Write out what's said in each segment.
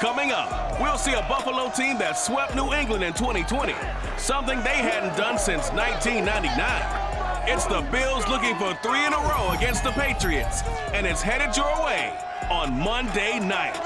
Coming up, we'll see a Buffalo team that swept New England in 2020, something they hadn't done since 1999. It's the Bills looking for 3 in a row against the Patriots, and it's headed your way on Monday night.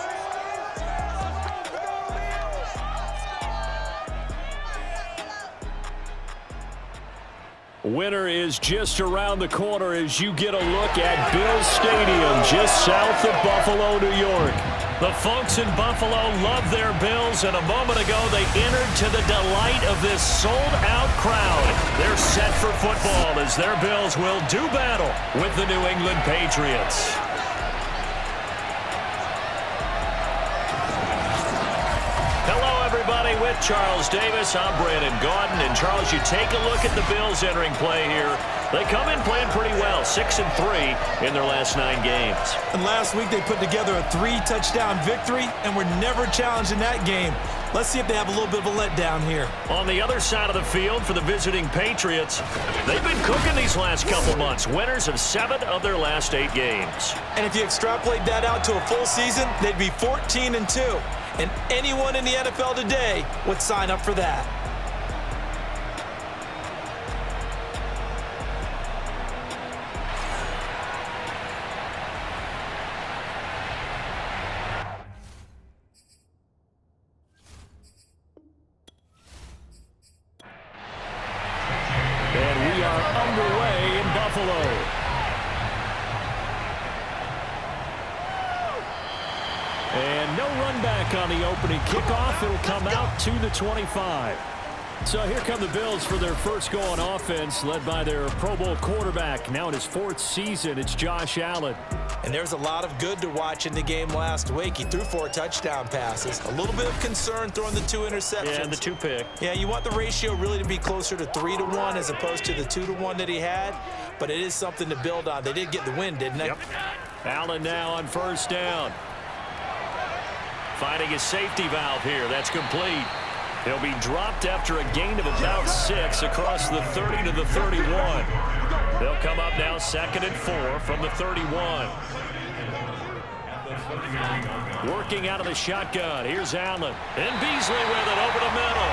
Winter is just around the corner as you get a look at Bills Stadium just south of Buffalo, New York. The folks in Buffalo love their Bills, and a moment ago they entered to the delight of this sold-out crowd. They're set for football as their Bills will do battle with the New England Patriots. Everybody, with Charles Davis, I'm Brandon Gaudin. And Charles, you take a look at the Bills entering play here. They come in playing pretty well, 6-3 in their last 9 games. And last week they put together a 3-touchdown victory and were never challenged in that game. Let's see if they have a little bit of a letdown here. On the other side of the field for the visiting Patriots, they've been cooking these last couple months. Winners of 7 of their last 8 games. And if you extrapolate that out to a full season, they'd be 14-2. And anyone in the NFL today would sign up for that. And we are underway in Buffalo. And no run back on the opening kickoff. It'll come out to the 25. So here come the Bills for their first go on offense, led by their Pro Bowl quarterback. Now in his 4th season, it's Josh Allen. And there's a lot of good to watch in the game last week. He threw 4 touchdown passes. A little bit of concern throwing the 2 interceptions. Yeah, and the 2 pick. Yeah, you want the ratio really to be closer to 3-1 as opposed to the 2-1 that he had. But it is something to build on. They did get the win, didn't they? Yep. Allen now on first down. Finding his safety valve here. That's complete. He'll be dropped after a gain of about 6 across the 30 to the 31. They'll come up now 2nd and 4 from the 31. Working out of the shotgun. Here's Allen. And Beasley with it over the middle.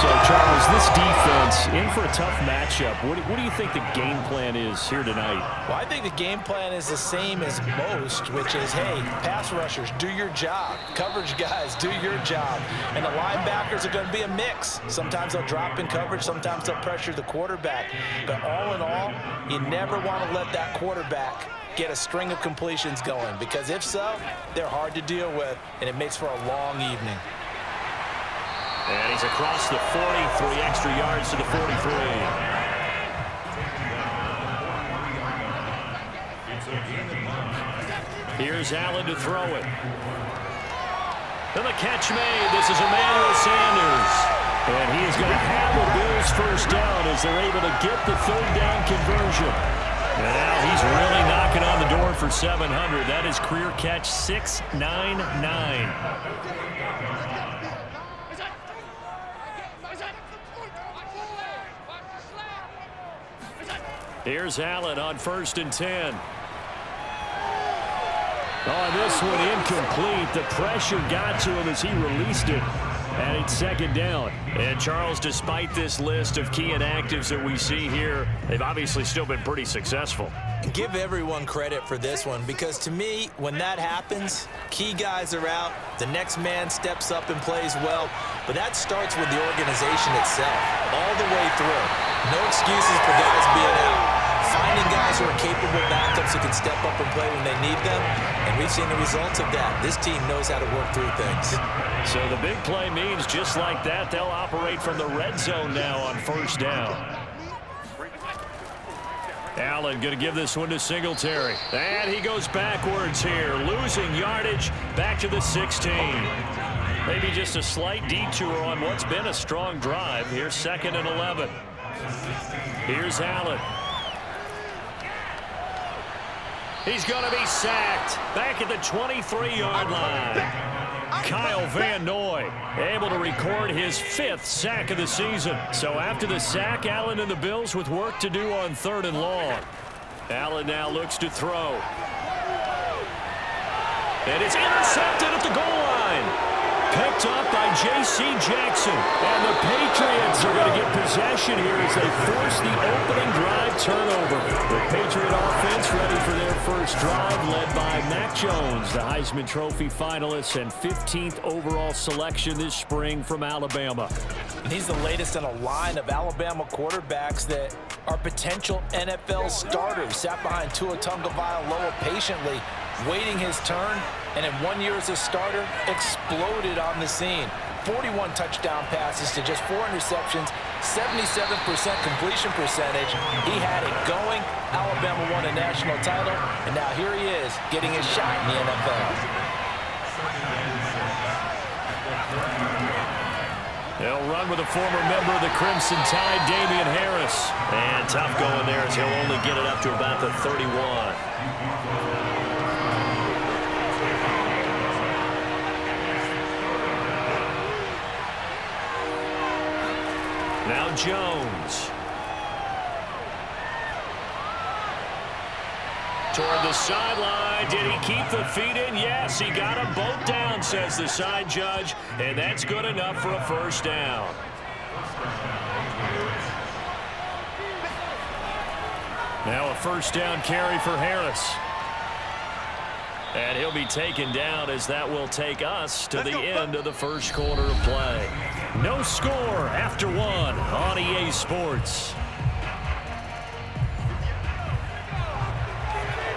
So, Charles, this defense in for a tough matchup. What do you think the game plan is here tonight? Well, I think the game plan is the same as most, which is, hey, pass rushers, do your job. Coverage guys, do your job. And the linebackers are going to be a mix. Sometimes they'll drop in coverage. Sometimes they'll pressure the quarterback. But all in all, you never want to let that quarterback get a string of completions going, because if so, they're hard to deal with, and it makes for a long evening. And he's across the 40, 3 extra yards to the 43. Here's Allen to throw it. And the catch made. This is Emmanuel Sanders. And he is going to have the Bills first down as they're able to get the 3rd down conversion. And now he's really knocking on the door for 700. That is career catch 699. Here's Allen on 1st and 10. Oh, this one incomplete. The pressure got to him as he released it. And it's 2nd down. And Charles, despite this list of key inactives that we see here, they've obviously still been pretty successful. Give everyone credit for this one, because to me, when that happens, key guys are out, the next man steps up and plays well, but that starts with the organization itself, all the way through. No excuses for guys being out. Finding guys who are capable backups who can step up and play when they need them, and we've seen the results of that. This team knows how to work through things. So the big play means just like that, they'll operate from the red zone now on 1st down. Allen going to give this one to Singletary. And he goes backwards here, losing yardage back to the 16. Maybe just a slight detour on what's been a strong drive. Here's 2nd and 11. Here's Allen. He's going to be sacked back at the 23-yard line. Kyle Van Noy able to record his 5th sack of the season. So after the sack, Allen and the Bills with work to do on 3rd and long. Allen now looks to throw. And it's intercepted at the goal line. Picked up by J.C. Jackson. And the Patriots are going to get possession here as they force the opening drive turnover. The Patriot offense ready for their first drive, led by Mac Jones, the Heisman Trophy finalist and 15th overall selection this spring from Alabama. And he's the latest in a line of Alabama quarterbacks that are potential NFL starters. Sat behind Tua Tagovailoa patiently, waiting his turn, and in 1 year as a starter, exploded on the scene. 41 touchdown passes to just 4 interceptions, 77% completion percentage. He had it going. Alabama won a national title, and now here he is getting his shot in the NFL. They'll run with a former member of the Crimson Tide, Damian Harris. And tough going there as he'll only get it up to about the 31. Now Jones. Toward the sideline. Did he keep the feet in? Yes, he got them both down, says the side judge. And that's good enough for a first down. Now a first down carry for Harris. And he'll be taken down as that will take us to the end of the first quarter of play. No score after 1 on EA Sports.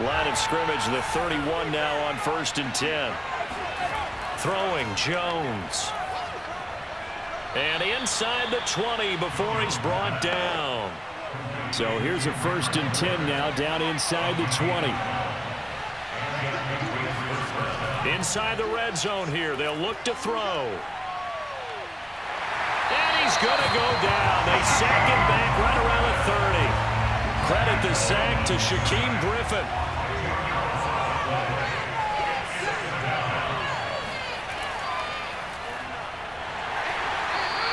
Line of scrimmage, the 31 now on 1st and 10. Throwing Jones. And inside the 20 before he's brought down. So here's a 1st and 10 now down inside the 20. Inside the red zone here. They'll look to throw. And he's going to go down. They sack him back right around the 30. Credit the sack to Shaquem Griffin.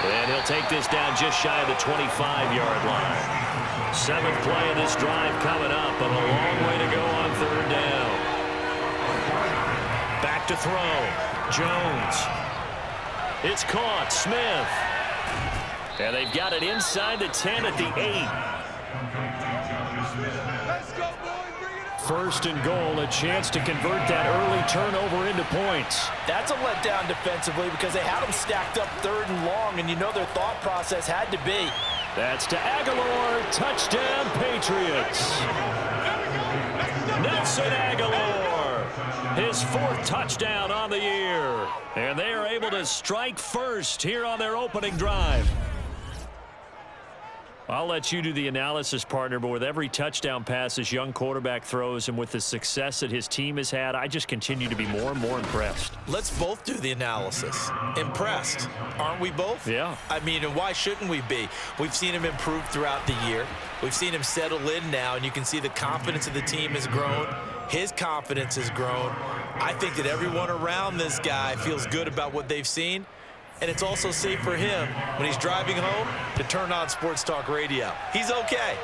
And he'll take this down just shy of the 25-yard line. 7th play of this drive coming up, but a long way to go on 3rd down. Back to throw. Jones. It's caught. Smith. And they've got it inside the 10 at the 8. First and goal, a chance to convert that early turnover into points. That's a letdown defensively because they had them stacked up 3rd and long, and you know their thought process had to be. That's to Aguilar. Touchdown, Patriots. Nelson Aguilar. His 4th touchdown on the year. And they are able to strike first here on their opening drive. I'll let you do the analysis, partner, but with every touchdown pass this young quarterback throws and with the success that his team has had, I just continue to be more and more impressed. Let's both do the analysis. Impressed, aren't we both? Yeah. I mean, and why shouldn't we be? We've seen him improve throughout the year. We've seen him settle in now, and you can see the confidence of the team has grown. His confidence has grown. I think that everyone around this guy feels good about what they've seen. And it's also safe for him when he's driving home to turn on Sports Talk Radio. He's okay.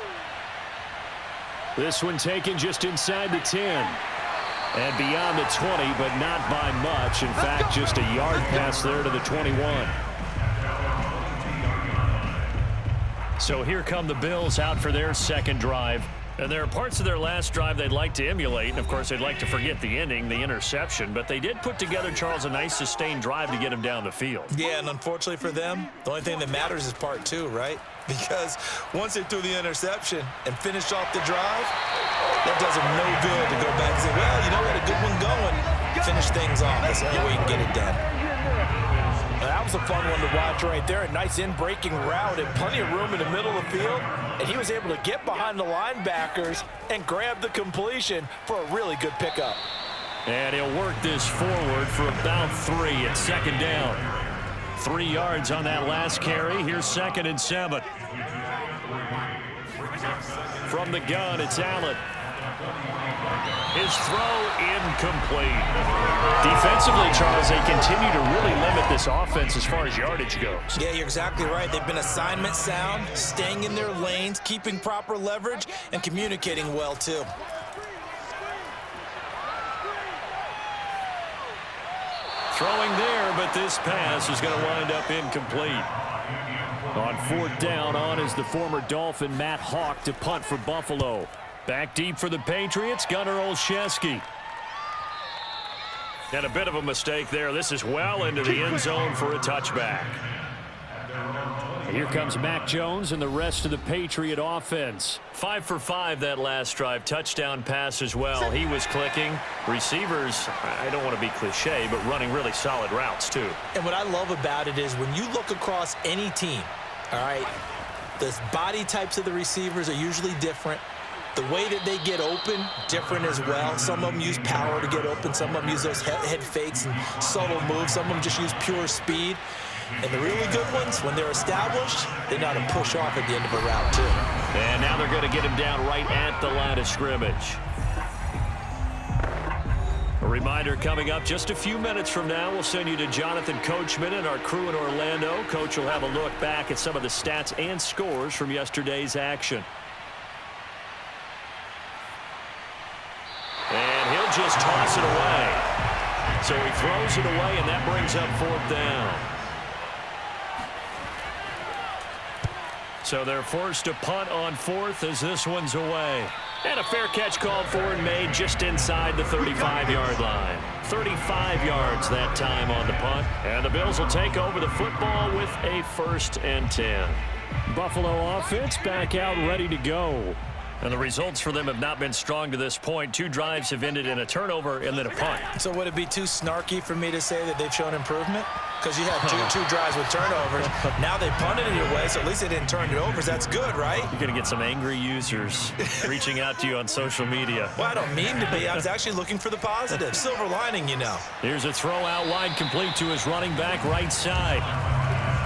This one taken just inside the 10. And beyond the 20, but not by much. In fact, just a yard pass there to the 21. So here come the Bills out for their second drive. And there are parts of their last drive they'd like to emulate. And, of course, they'd like to forget the ending, the interception. But they did put together, Charles, a nice sustained drive to get him down the field. Yeah, and unfortunately for them, the only thing that matters is part 2, right? Because once they threw the interception and finished off the drive, that does them no good to go back and say, well, you know, we had a good one going. Finish things off. That's the only way you can get it done. That was a fun one to watch right there. A nice in-breaking route and plenty of room in the middle of the field. And he was able to get behind the linebackers and grab the completion for a really good pickup. And he'll work this forward for about 3 at second down. 3 yards on that last carry. Here's 2nd and 7. From the gun, it's Allen. His throw incomplete. Defensively, Charles, they continue to really limit this offense as far as yardage goes. Yeah, you're exactly right. They've been assignment sound, staying in their lanes, keeping proper leverage, and communicating well, too. Throwing there, but this pass is going to wind up incomplete. On fourth down, on is the former Dolphin Matt Hawk to punt for Buffalo. Back deep for the Patriots, Gunnar Olszewski. And a bit of a mistake there. This is well into the end zone for a touchback. Here comes Mac Jones and the rest of the Patriot offense. 5 for 5 that last drive. Touchdown pass as well. He was clicking. Receivers, I don't want to be cliche, but running really solid routes too. And what I love about it is when you look across any team, all right, the body types of the receivers are usually different. The way that they get open, different as well. Some of them use power to get open. Some of them use those head fakes and subtle moves. Some of them just use pure speed. And the really good ones, when they're established, they know how to push off at the end of a route, too. And now they're going to get him down right at the line of scrimmage. A reminder coming up just a few minutes from now, we'll send you to Jonathan Coachman and our crew in Orlando. Coach will have a look back at some of the stats and scores from yesterday's action. And he'll just toss it away. So he throws it away, and that brings up fourth down. So they're forced to punt on fourth as this one's away. And a fair catch called for and made just inside the 35-yard line. 35 yards that time on the punt. And the Bills will take over the football with a 1st and 10. Buffalo offense back out ready to go. And the results for them have not been strong to this point. 2 drives have ended in a turnover and then a punt. So would it be too snarky for me to say that they've shown improvement? Because you had two drives with turnovers. Now they punted it your way, so at least they didn't turn it over. That's good, right? You're going to get some angry users reaching out to you on social media. Well, I don't mean to be. I was actually looking for the positive. Silver lining, you know. Here's a throw out wide, complete to his running back right side.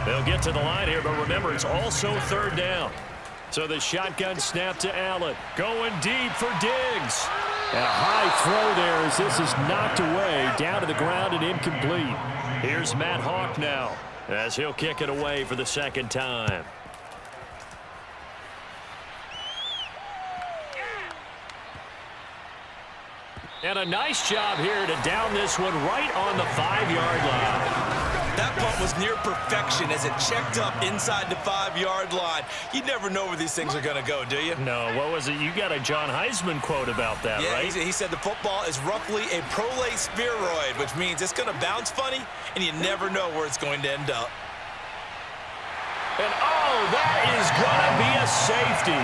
They'll get to the line here, but remember, it's also 3rd down. So the shotgun snap to Allen. Going deep for Diggs. And a high throw there as this is knocked away, down to the ground and incomplete. Here's Matt Hawk now as he'll kick it away for the 2nd time. And a nice job here to down this one right on the 5-yard line. That punt was near perfection as it checked up inside the 5-yard line. You never know where these things are going to go, do you? No, what was it? You got a John Heisman quote about that, yeah, right? He said the football is roughly a prolate spheroid, which means it's going to bounce funny, and you never know where it's going to end up. And, oh, that is going to be a safety.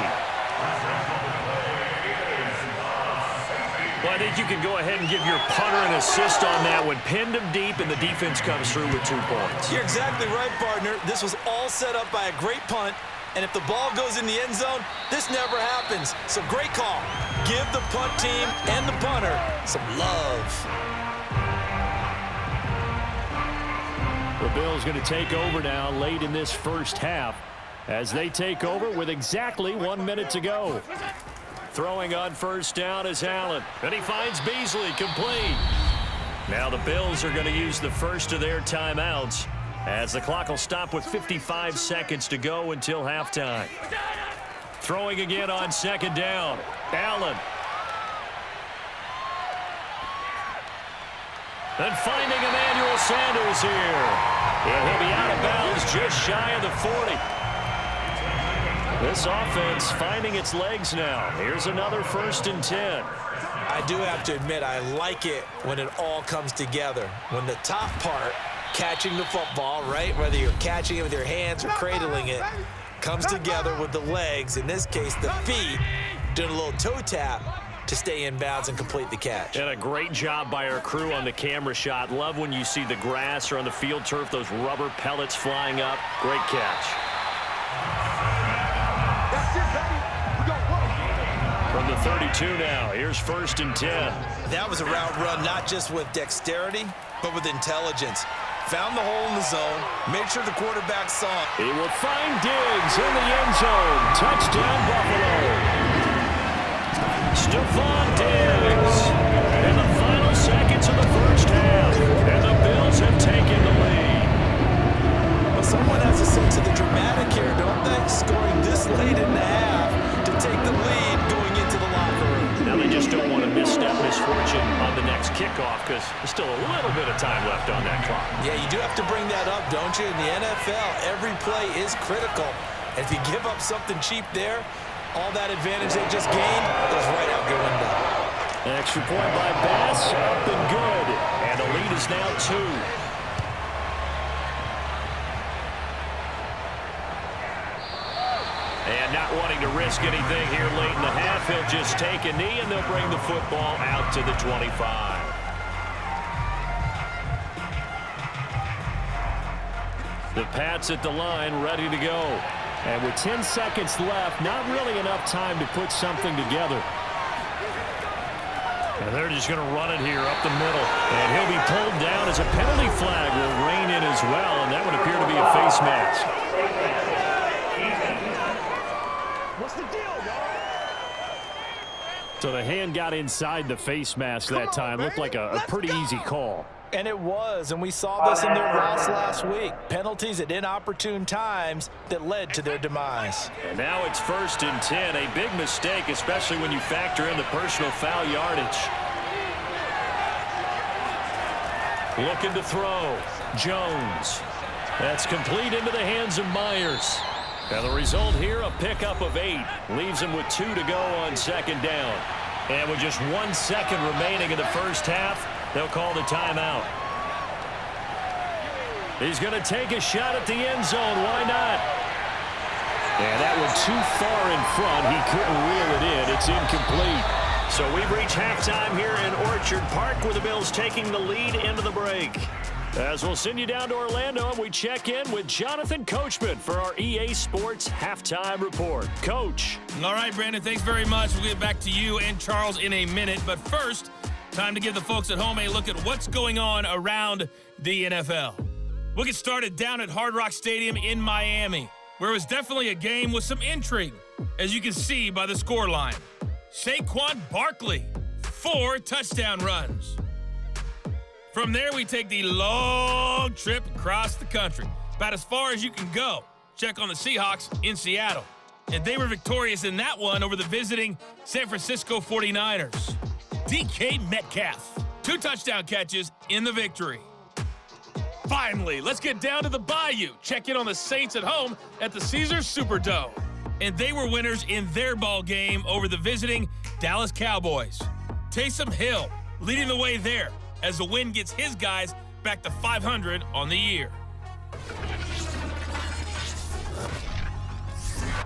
Well, I think you can go ahead and give your punter an assist on that one. Pinned him deep, and the defense comes through with 2 points. You're exactly right, partner. This was all set up by a great punt, and if the ball goes in the end zone, this never happens. So great call. Give the punt team and the punter some love. The Bills going to take over now late in this first half as they take over with exactly 1 minute to go. Throwing on first down is Allen. And he finds Beasley complete. Now the Bills are going to use the first of their timeouts as the clock will stop with 55 seconds to go until halftime. Throwing again on 2nd down. Allen. And finding Emmanuel Sanders here. And he'll be out of bounds just shy of the 40. This offense finding its legs now. Here's another 1st and 10. I do have to admit, I like it when it all comes together. When the top part, catching the football, right, whether you're catching it with your hands or cradling it, comes together with the legs, in this case the feet, doing a little toe tap to stay in bounds and complete the catch. And a great job by our crew on the camera shot. Love when you see the grass or on the field turf, those rubber pellets flying up. Great catch. From the 32 now, here's 1st and 10. That was a route run not just with dexterity, but with intelligence. Found the hole in the zone, made sure the quarterback saw it. He will find Diggs in the end zone. Touchdown, Buffalo. Stephon Diggs in the final seconds of the first half. And the Bills have taken the lead. Well, someone has a sense of the dramatic here, don't they? Scoring this late in the half to take the lead going into the locker room. Now they just don't want to misstep misfortune on the next kickoff. kickoff because there's still a little bit of time left on that clock. Yeah, you do have to bring that up, don't you? In the NFL, every play is critical. If you give up something cheap there, all that advantage they just gained goes right out your window. An extra point by Bass, up and good. And the lead is now 2. And not wanting to risk anything here late in the half, he'll just take a knee, and they'll bring the football out to the 25. The Pats at the line, ready to go. And with 10 seconds left, not really enough time to put something together. And they're just going to run it here up the middle. And he'll be pulled down as a penalty flag will rein in as well, and that would appear to be a face mask. So the hand got inside the face mask that time. Looked like a pretty easy call. And it was, and we saw this in their loss last week. Penalties at inopportune times that led to their demise. And now it's 1st and 10. A big mistake, especially when you factor in the personal foul yardage. Looking to throw. Jones. That's complete into the hands of Myers. And the result here, a pickup of 8. Leaves him with 2 to go on 2nd down. And with just 1 second remaining in the first half, they'll call the timeout. He's going to take a shot at the end zone. Why not? And that one too far in front. He couldn't reel it in. It's incomplete. So we've reached halftime here in Orchard Park, where the Bills taking the lead into the break. As we'll send you down to Orlando, and we check in with Jonathan Coachman for our EA Sports Halftime Report. Coach. All right, Brandon, thanks very much. We'll get back to you and Charles in a minute. But first, time to give the folks at home a look at what's going on around the NFL. We'll get started down at Hard Rock Stadium in Miami, where it was definitely a game with some intrigue, as you can see by the scoreline. Saquon Barkley, 4 touchdown runs. From there, we take the long trip across the country, about as far as you can go. Check on the Seahawks in Seattle. And they were victorious in that one over the visiting San Francisco 49ers. DK Metcalf, 2 touchdown catches in the victory. Finally, let's get down to the Bayou. Check in on the Saints at home at the Caesars Superdome. And they were winners in their ball game over the visiting Dallas Cowboys. Taysom Hill leading the way there, as the win gets his guys back to 500 on the year.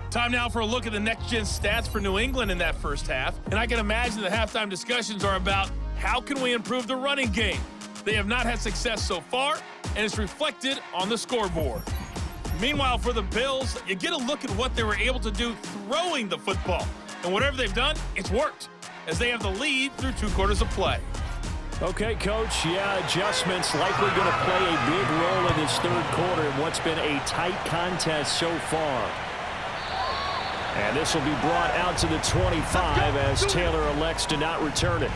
Time now for a look at the next-gen stats for New England in that first half. And I can imagine the halftime discussions are about how can we improve the running game. They have not had success so far, and it's reflected on the scoreboard. Meanwhile, for the Bills, you get a look at what they were able to do throwing the football. And whatever they've done, it's worked, as they have the lead through 2 quarters of play. Okay, Coach, adjustments likely going to play a big role in this 3rd quarter in what's been a tight contest so far. And this will be brought out to the 25 as Taylor elects to not return it.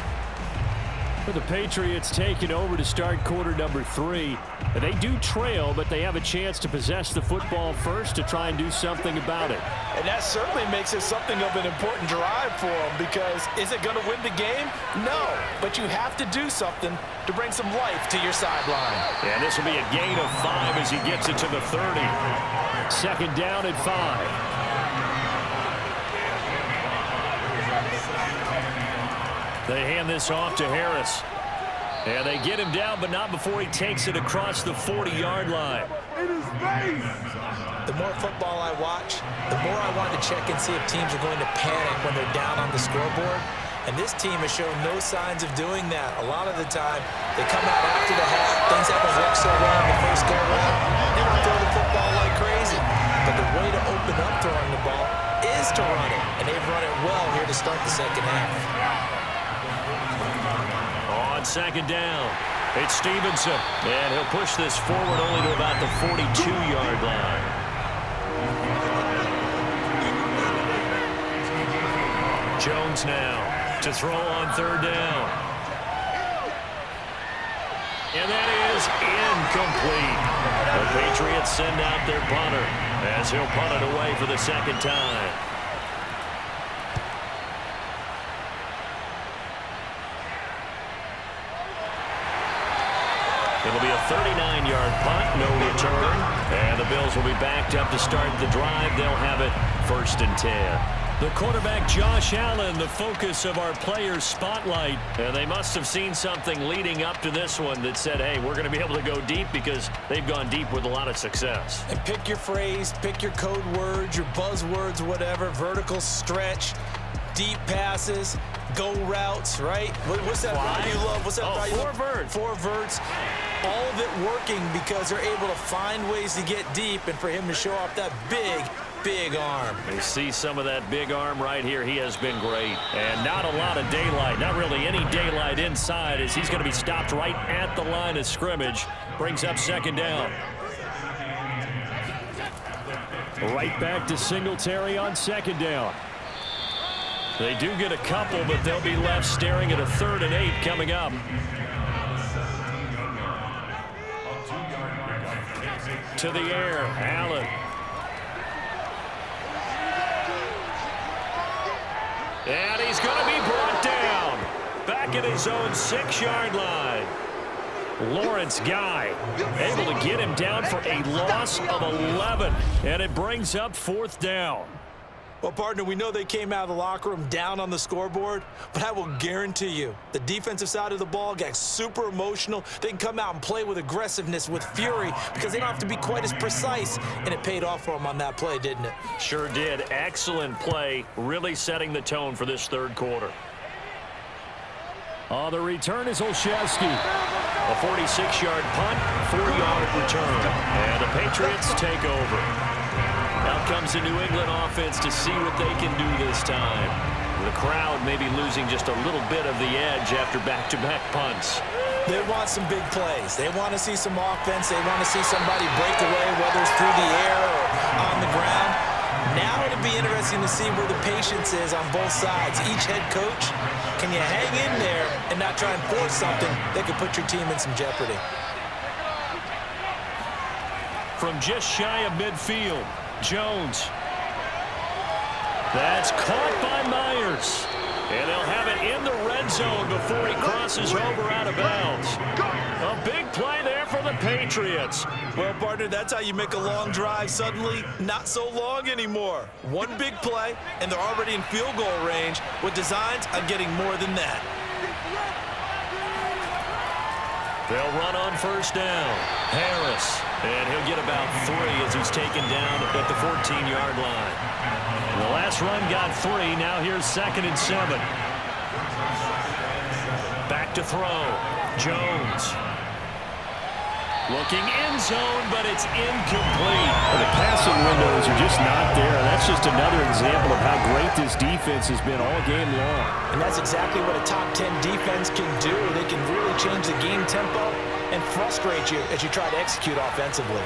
For the Patriots taking over to start quarter number 3. They do trail, but they have a chance to possess the football first to try and do something about it. And that certainly makes it something of an important drive for them, because is it going to win the game? No, but you have to do something to bring some life to your sideline. And this will be a gain of 5 as he gets it to the 30. 2nd down at 5. They hand this off to Harris. And they get him down, but not before he takes it across the 40-yard line. The more football I watch, the more I want to check and see if teams are going to panic when they're down on the scoreboard. And this team has shown no signs of doing that. A lot of the time, they come out after the half. Things haven't worked so well in the first go-round. They want to throw the football like crazy. But the way to open up throwing the ball is to run it. And they've run it well here to start the second half. On 2nd down, it's Stevenson, and he'll push this forward only to about the 42-yard line. Jones now to throw on 3rd down. And that is incomplete. The Patriots send out their punter as he'll punt it away for the 2nd time. It'll be a 39-yard punt, no return. And the Bills will be backed up to start the drive. They'll have it 1st and 10. The quarterback, Josh Allen, the focus of our players' spotlight. And they must have seen something leading up to this one that said, hey, we're going to be able to go deep because they've gone deep with a lot of success. And pick your phrase, pick your code words, your buzzwords, whatever, vertical stretch, deep passes, go routes, right? What's that route you love? What's that route you love? 4 verts. 4 verts. All of it working because they're able to find ways to get deep and for him to show off that big arm. You see some of that big arm right here. He has been great. And not a lot of daylight, not really any daylight inside as he's going to be stopped right at the line of scrimmage. Brings up 2nd down. Right back to Singletary on 2nd down. They do get a couple, but they'll be left staring at a 3rd and 8 coming up. To the air, Allen. And he's going to be brought down. Back at his own 6-yard line. Lawrence Guy able to get him down for a loss of 11. And it brings up 4th down. Well, partner, we know they came out of the locker room down on the scoreboard, but I will guarantee you the defensive side of the ball got super emotional. They can come out and play with aggressiveness, with fury, because they don't have to be quite as precise, and it paid off for them on that play, didn't it? Sure did. Excellent play, really setting the tone for this 3rd quarter. The return is Olszewski. A 46-yard punt, 4-yard return, and the Patriots take over. Out comes the New England offense to see what they can do this time. The crowd may be losing just a little bit of the edge after back-to-back punts. They want some big plays. They want to see some offense. They want to see somebody break away, whether it's through the air or on the ground. Now it'll be interesting to see where the patience is on both sides. Each head coach, can you hang in there and not try and force something that could put your team in some jeopardy? From just shy of midfield, Jones. That's caught by Myers. And they'll have it in the red zone before he crosses over out of bounds. A big play there for the Patriots. Well, partner, that's how you make a long drive suddenly not so long anymore. One big play, and they're already in field goal range with designs on getting more than that. They'll run on 1st down. Harris. And he'll get about 3 as he's taken down at the 14-yard line. The last run got 3. Now here's 2nd and 7. Back to throw. Jones. Looking end zone, but it's incomplete. Well, the passing windows are just not there. That's just another example of how great this defense has been all game long. And that's exactly what a top 10 defense can do. They can really change the game tempo and frustrate you as you try to execute offensively.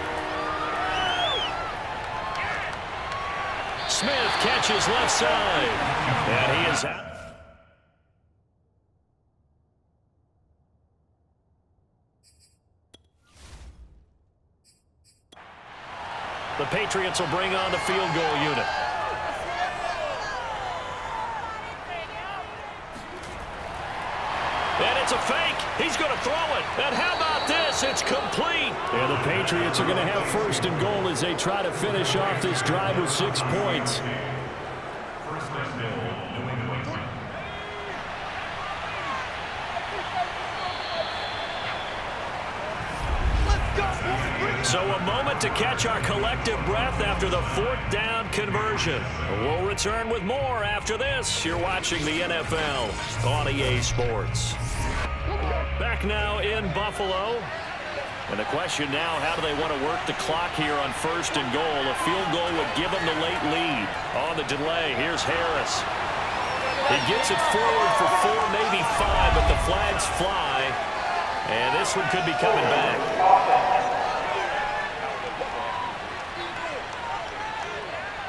Smith catches left side. And he is out. The Patriots will bring on the field goal unit. And it's a fake. He's going to throw it. And how about this? It's complete. And the Patriots are going to have 1st and goal as they try to finish off this drive with 6 points. So a moment to catch our collective breath after the 4th down conversion. We'll return with more after this. You're watching the NFL on EA Sports. Back now in Buffalo. And the question now, how do they want to work the clock here on 1st and goal? A field goal would give them the late lead. On the delay, here's Harris. He gets it forward for 4, maybe 5, but the flags fly. And this one could be coming back.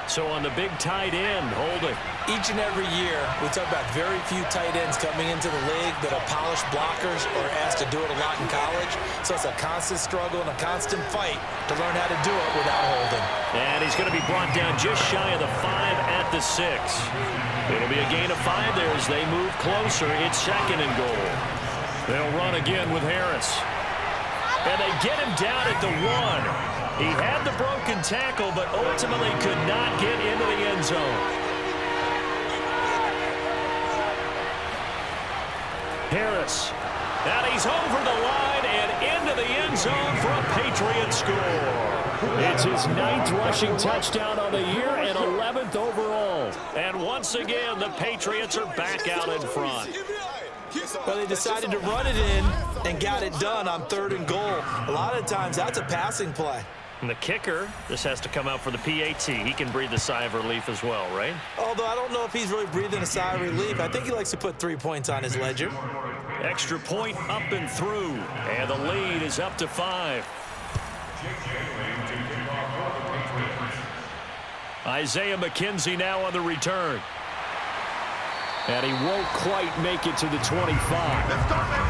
So on the big tight end, holding. Each and every year, we talk about very few tight ends coming into the league that are polished blockers or asked to do it a lot in college. So it's a constant struggle and a constant fight to learn how to do it without holding. And he's going to be brought down just shy of the 5 at the 6. It'll be a gain of 5 there as they move closer. It's 2nd and goal. They'll run again with Harris. And they get him down at the 1. He had the broken tackle, but ultimately could not get into the end zone. Harris. And he's over the line and into the end zone for a Patriot score. It's his 9th rushing touchdown on the year and 11th overall. And once again, the Patriots are back out in front. Well, they decided to run it in and got it done on 3rd and goal. A lot of times, that's a passing play. And the kicker, this has to come out for the PAT. He can breathe a sigh of relief as well, right? Although I don't know if he's really breathing a sigh of relief. I think he likes to put 3 points on his ledger. Extra point up and through. And the lead is up to 5. Isaiah McKenzie now on the return. And he won't quite make it to the 25. Let's go, baby.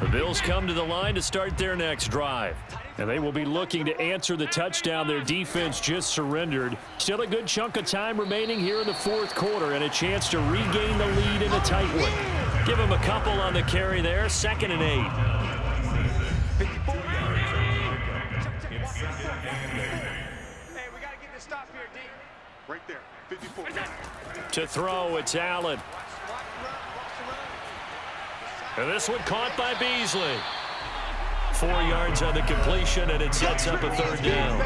The Bills come to the line to start their next drive. And they will be looking to answer the touchdown their defense just surrendered. Still a good chunk of time remaining here in the 4th quarter and a chance to regain the lead in a tight one. Give him a couple on the carry there. 2nd and 8. Hey, we got to get this stop here, D. Right there, 54. To throw, it's Allen. And this one caught by Beasley. 4 yards on the completion, and it sets up a 3rd down.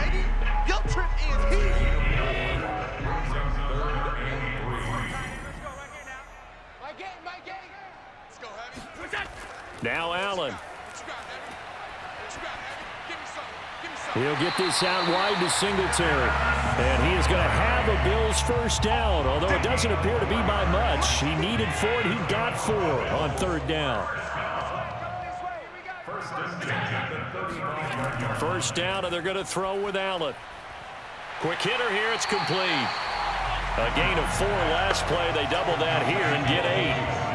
Your trip is here. Let's go, Heavy. Now Allen. What you got, Heavy? What you got, Heavy? Give me something. Give me something. He'll get this out wide to Singletary. And he is going to have a Bills 1st down, although it doesn't appear to be by much. He needed 4, and he got 4 on 3rd down. 1st down, and they're going to throw with Allen. Quick hitter here, it's complete. A gain of 4 last play. They double that here and get 8.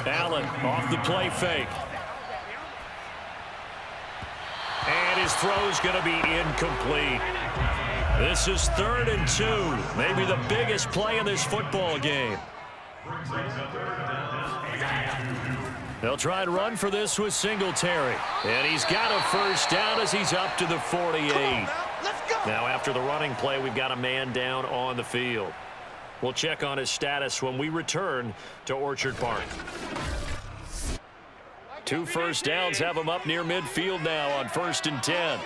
Allen off the play fake. And his throw's going to be incomplete. This is 3rd and 2. Maybe the biggest play in this football game. They'll try and run for this with Singletary. And he's got a 1st down as he's up to the 48. Now after the running play, we've got a man down on the field. We'll check on his status when we return to Orchard Park. 2 1st downs have him up near midfield now on 1st and 10.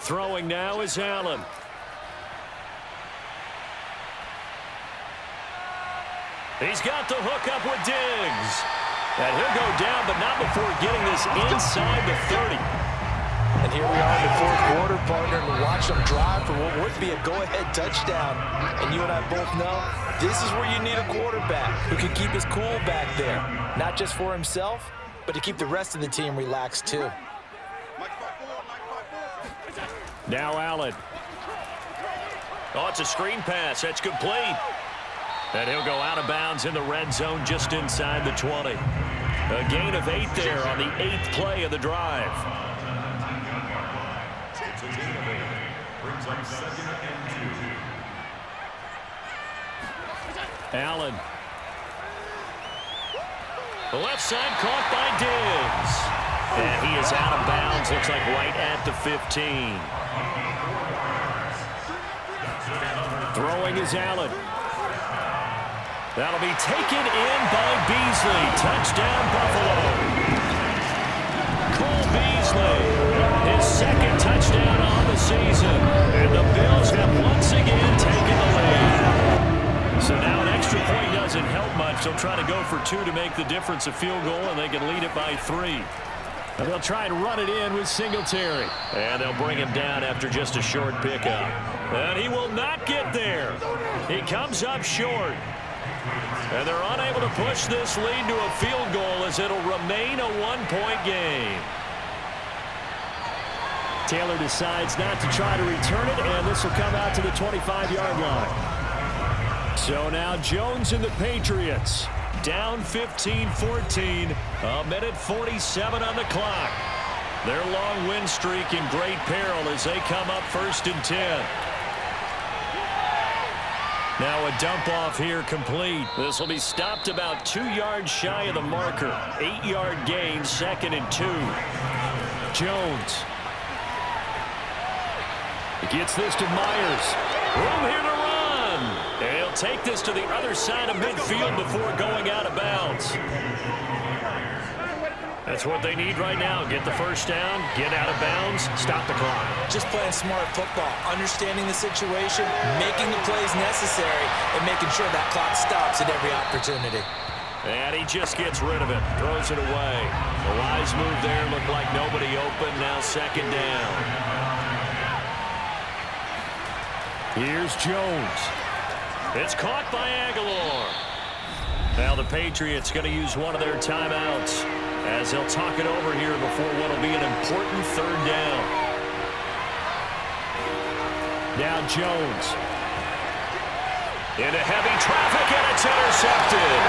Throwing now is Allen. He's got the hook up with Diggs. And he'll go down, but not before getting this inside the 30. And here we are in the 4th quarter, partner, and watch them drive for what would be a go-ahead touchdown. And you and I both know this is where you need a quarterback who can keep his cool back there. Not just for himself, but to keep the rest of the team relaxed too. Now Allen. Oh, it's a screen pass. That's complete. And he'll go out of bounds in the red zone just inside the 20. A gain of 8 there on the 8th play of the drive. Allen. The left side caught by Diggs. And he is out of bounds. Looks like right at the 15. Throwing is Allen. That'll be taken in by Beasley. Touchdown, Buffalo. Cole Beasley, his 2nd touchdown on the season. And the Bills have once again taken the lead. So now an extra point doesn't help much. They'll try to go for 2 to make the difference a field goal, and they can lead it by 3. And they'll try and run it in with Singletary. And they'll bring him down after just a short pickup. And he will not get there. He comes up short. And they're unable to push this lead to a field goal as it'll remain a 1-point game. Taylor decides not to try to return it, and this will come out to the 25-yard line. So now Jones and the Patriots down 15-14, a minute 47 on the clock. Their long win streak in great peril as they come up 1st and 10. Now a dump off here complete. This will be stopped about 2 yards shy of the marker. 8-yard gain, 2nd and 2. Jones. He gets this to Myers. Room here to run. And he'll take this to the other side of midfield before going out of bounds. That's what they need right now. Get the first down, get out of bounds, stop the clock. Just playing smart football, understanding the situation, making the plays necessary, and making sure that clock stops at every opportunity. And he just gets rid of it, throws it away. The wise move there, looked like nobody open, now 2nd down. Here's Jones. It's caught by Aguilar. Now the Patriots going to use one of their timeouts as they'll talk it over here before what will be an important 3rd down. Now Jones. Into heavy traffic, and it's intercepted.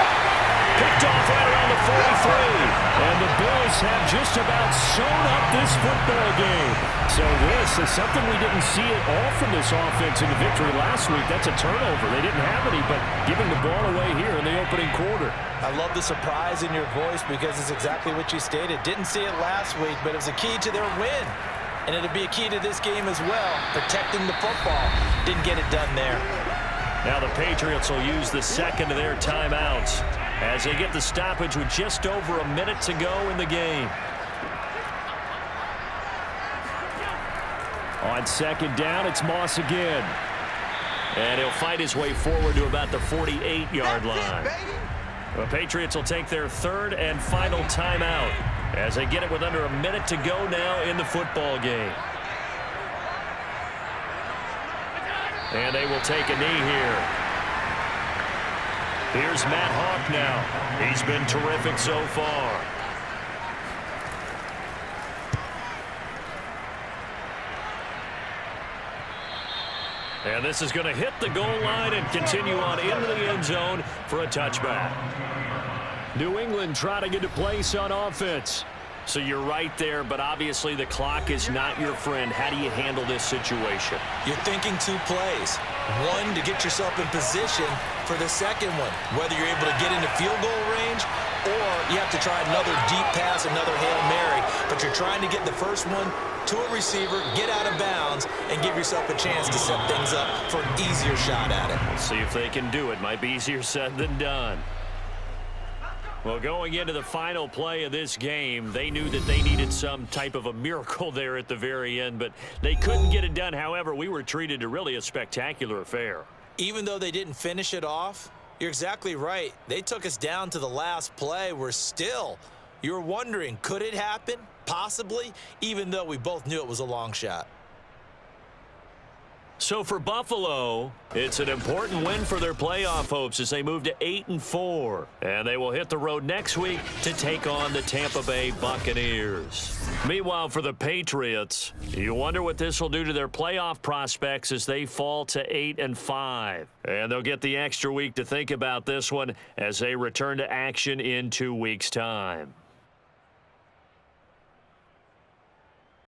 Picked off right around the 43. And the Bills have just about sewn up this football game. So this is something we didn't see at all from this offense in the victory last week. That's a turnover. They didn't have any, but giving the ball away here in the opening quarter. I love the surprise in your voice because it's exactly what you stated. Didn't see it last week, but it was a key to their win. And it'll be a key to this game as well, protecting the football. Didn't get it done there. Now the Patriots will use the 2nd of their timeouts as they get the stoppage with just over a minute to go in the game. On 2nd down, it's Moss again. And he'll fight his way forward to about the 48-yard line. The Patriots will take their 3rd and final timeout as they get it with under a minute to go now in the football game. And they will take a knee here. Here's Matt Hawk now. He's been terrific so far. And this is going to hit the goal line and continue on into the end zone for a touchback. New England trying to get a place on offense. So you're right there, but obviously the clock is not your friend. How do you handle this situation? You're thinking 2 plays. One, to get yourself in position for the second one, whether you're able to get into field goal range or you have to try another deep pass, another Hail Mary, but you're trying to get the first one to a receiver, get out of bounds, and give yourself a chance to set things up for an easier shot at it. Let's see if they can do it. Might be easier said than done. Well, going into the final play of this game, they knew that they needed some type of a miracle there at the very end, but they couldn't get it done. However, we were treated to really a spectacular affair. Even though they didn't finish it off, you're exactly right. They took us down to the last play. You're wondering, could it happen? Possibly, even though we both knew it was a long shot. So for Buffalo, it's an important win for their playoff hopes as they move to 8-4. And they will hit the road next week to take on the Tampa Bay Buccaneers. Meanwhile, for the Patriots, you wonder what this will do to their playoff prospects as they fall to 8-5. And they'll get the extra week to think about this one as they return to action in 2 weeks' time.